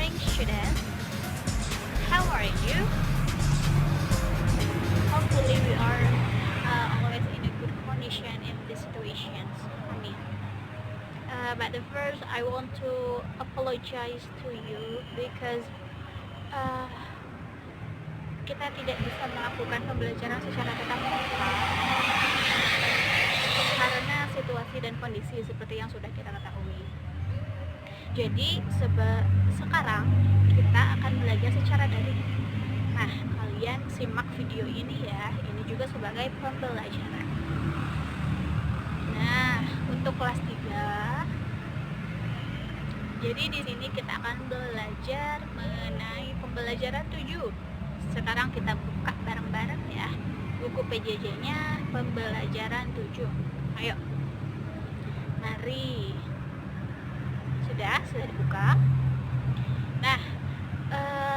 morning, students. How are you? Hopefully, we are always in a good condition in these situations. But the first, I want to apologize to you because uh, kita tidak bisa melakukan pembelajaran secara tatap muka karena situasi dan kondisi seperti yang sudah kita ketahui. Jadi sekarang kita akan belajar secara daring. Nah, kalian simak video ini ya. Ini juga sebagai pembelajaran. Nah, untuk kelas 3, jadi di sini kita akan belajar mengenai pembelajaran 7. Sekarang kita buka bareng-bareng ya buku PJJ-nya pembelajaran 7. Ayo. Mari. Sudah dibuka. Nah,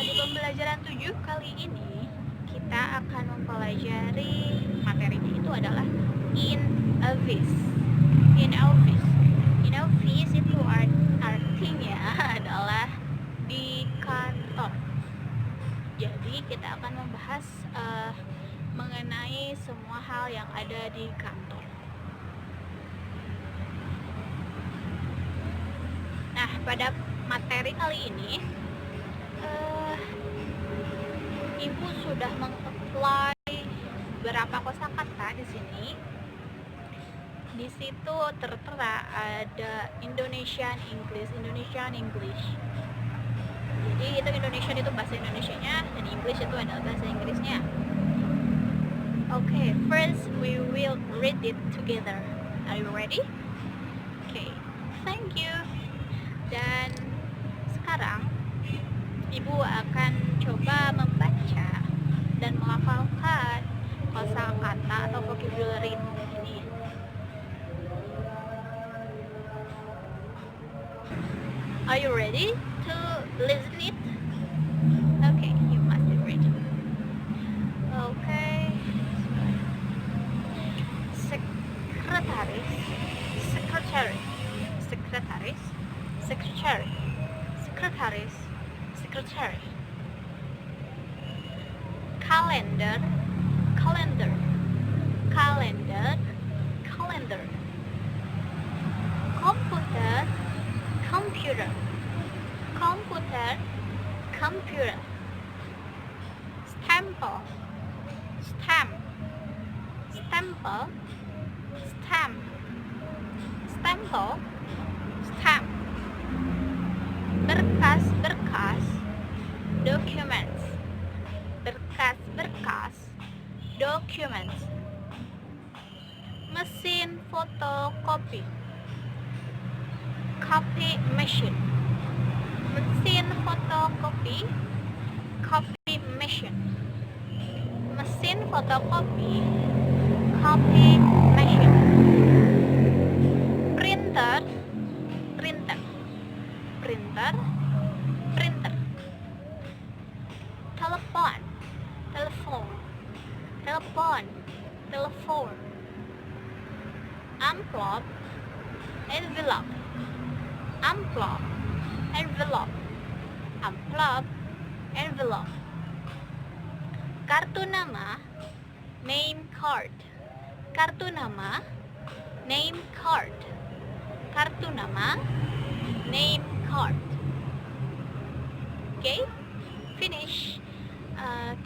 di pembelajaran 7 kali ini kita akan mempelajari materinya itu adalah in office. In office itu artinya adalah di kantor. Jadi kita akan membahas mengenai semua hal yang ada di kantor. Nah, pada materi kali ini Ibu sudah meng-apply beberapa kosakata di sini. Di situ tertera ada Indonesian English. Jadi itu Indonesian itu bahasa Indonesianya dan English itu adalah bahasa Inggrisnya. Okay, first we will read it together. Are you ready? Okay, thank you. Dan sekarang Ibu akan coba membaca dan melafalkan kosakata atau vocabulary ini. Are you ready to listen it? Okay, you must be ready. Okay. Secretary. Calendar. Computer. Stamp. Berkas. Documents. Mesin fotokopi. Copy machine. Mesin fotokopi. Copy machine. Mesin fotokopi. Copy machine. Printer. Telephone. Envelope. Kartu nama. Name card. Okay, finish.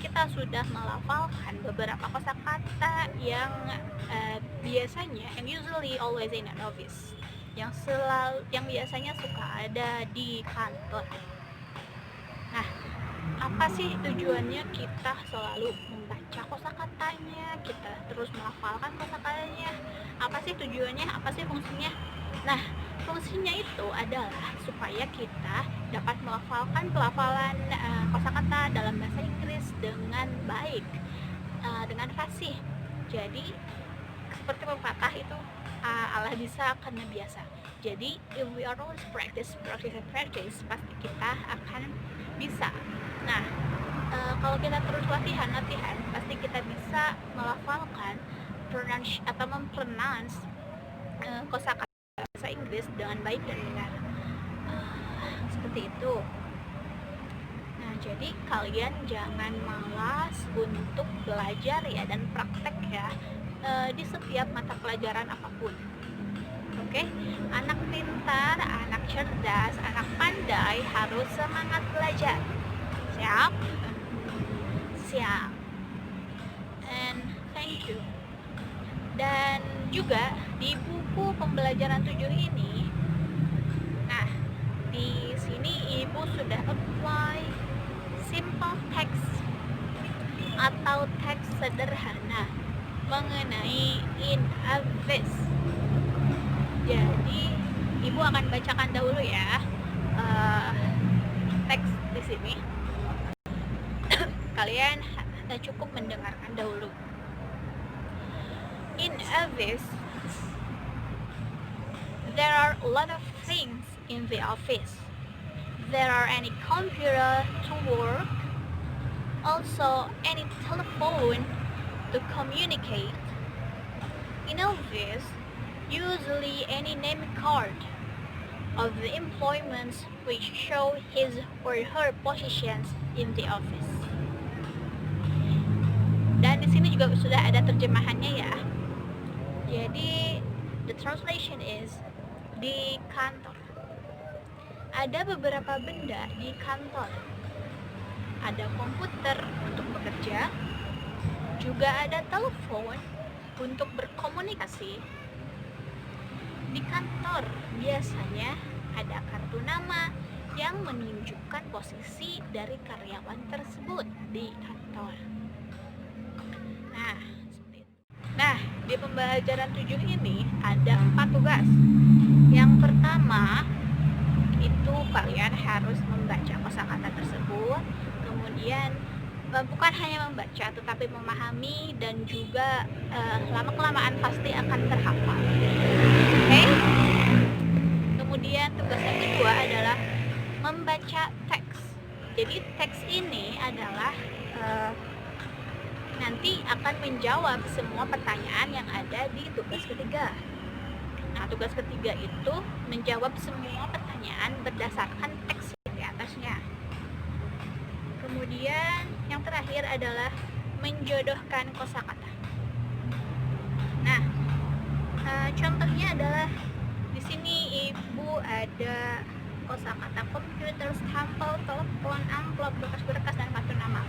Kita sudah melafalkan beberapa kosakata yang biasanya and usually always in an office, yang biasanya suka ada di kantor. Nah, apa sih tujuannya kita selalu membaca kosakatanya, kita terus melafalkan kosakatanya? Apa sih tujuannya? Apa sih fungsinya? Nah, fungsinya itu adalah supaya kita dapat melafalkan pelafalan kosakata dalam bahasa Inggris dengan baik, dengan fasih. Jadi seperti pepatah itu, Allah bisa karena biasa. Jadi if we are always practice, pasti kita akan bisa. Nah, kalau kita terus latihan, pasti kita bisa melafalkan atau mempronounce kosakata bahasa Inggris dengan baik dan benar. Seperti itu. Jadi kalian jangan malas untuk belajar ya dan praktek ya di setiap mata pelajaran apapun. Oke, anak pintar, anak cerdas, anak pandai harus semangat belajar. Siap? Siap. And thank you. Dan juga di buku pembelajaran 7 ini, nah di sini ibu sudah apply simple text atau teks sederhana mengenai in a vest. Jadi ibu akan bacakan dahulu ya teks di sini. Kalian cukup mendengarkan dahulu. In a vest, there are a lot of things in the office. There are any computer to work, also any telephone to communicate. In office, usually any name card of the employments which show his or her positions in the office. Dan di sini juga sudah ada terjemahannya ya. Jadi the translation is di kantor. Ada beberapa benda di kantor. Ada komputer untuk bekerja, juga ada telepon untuk berkomunikasi. Di kantor biasanya ada kartu nama yang menunjukkan posisi dari karyawan tersebut di kantor. Nah, di pembelajaran 7 ini ada 4 tugas. Yang pertama itu kalian harus membaca kosakata tersebut, kemudian bukan hanya membaca tetapi memahami dan juga lama-kelamaan pasti akan terhafal. Oke? Kemudian tugas yang kedua adalah membaca teks. Jadi teks ini adalah nanti akan menjawab semua pertanyaan yang ada di tugas ketiga. Nah, tugas ketiga itu menjawab semua pertanyaan berdasarkan teks di atasnya. Kemudian yang terakhir adalah menjodohkan kosakata. Nah, contohnya adalah di sini ibu ada kosakata komputer, stempel, telepon, amplop, berkas-berkas dan kartu nama.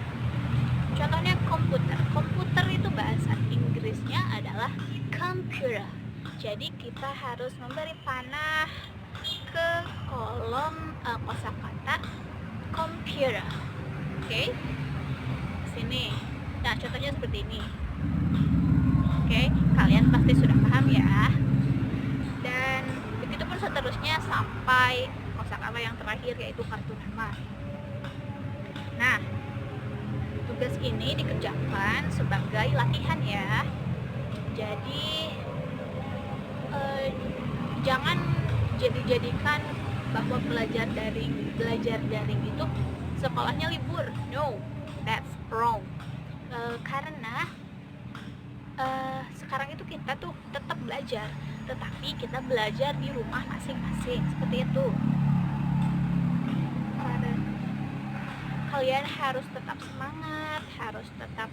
Contohnya komputer. Komputer itu bahasa Inggrisnya adalah computer. Jadi kita harus memberi panah ke kolom kosakata computer. Oke? Sini. Nah, contohnya seperti ini. Oke, kalian pasti sudah paham ya. Dan begitu pun seterusnya sampai kosakata yang terakhir yaitu kartu nama. Nah, tugas ini dikerjakan sebagai latihan ya. Jadi jangan jadikan bahwa belajar daring itu sekolahnya libur. No, that's wrong. Karena sekarang itu kita tuh tetap belajar, tetapi kita belajar di rumah masing-masing seperti itu. Kalian harus tetap semangat, harus tetap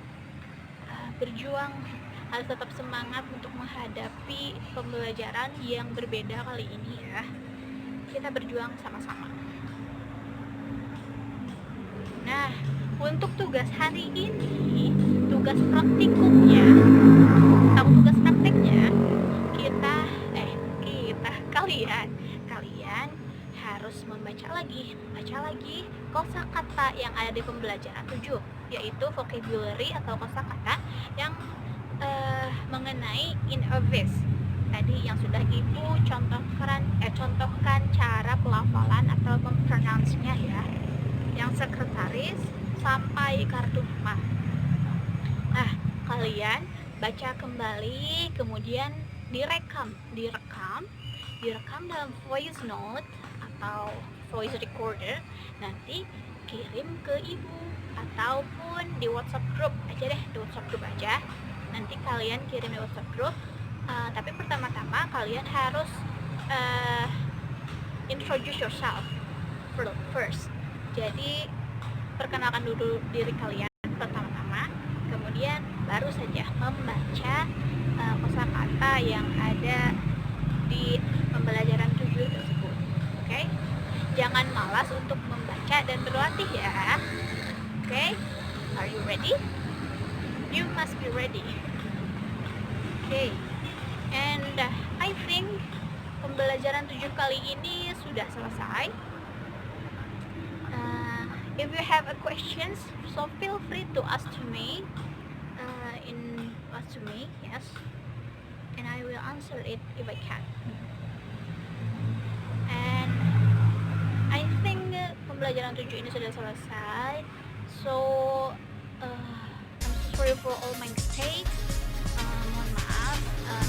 berjuang, harus tetap semangat untuk menghadapi pembelajaran yang berbeda kali ini ya. Kita berjuang sama-sama. Nah, untuk tugas hari ini, tugas praktikumnya atau tugas prakteknya kalian harus membaca lagi kosakata yang ada di pembelajaran 7, yaitu vocabulary atau kosakata yang mengenai in a vest. Tadi yang sudah ibu contohkan cara pelafalan atau mempronounce-nya ya, yang sekretaris sampai kartu nama. Nah, kalian baca kembali, kemudian direkam dalam voice note atau voice recorder, nanti kirim ke ibu ataupun di WhatsApp group aja deh, nanti kalian kirim di WhatsApp group. Tapi pertama-tama kalian harus introduce yourself first. Jadi perkenalkan dulu diri kalian pertama-tama, kemudian baru saja membaca kosakata yang ada di pembelajaran 7 tersebut. Oke? Jangan malas untuk membaca dan berlatih ya. Oke? Are you ready? You must be ready. Okay. And I think pembelajaran 7 kali ini sudah selesai. If you have a questions, so feel free to ask to me. Yes, and I will answer it if I can. And I think pembelajaran 7 ini sudah selesai. So I'm sorry for all my mistakes. Mohon maaf,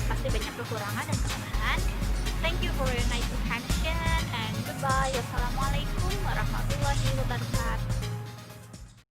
pasti banyak kekurangan dan kesalahan. Thank you for your nice attention.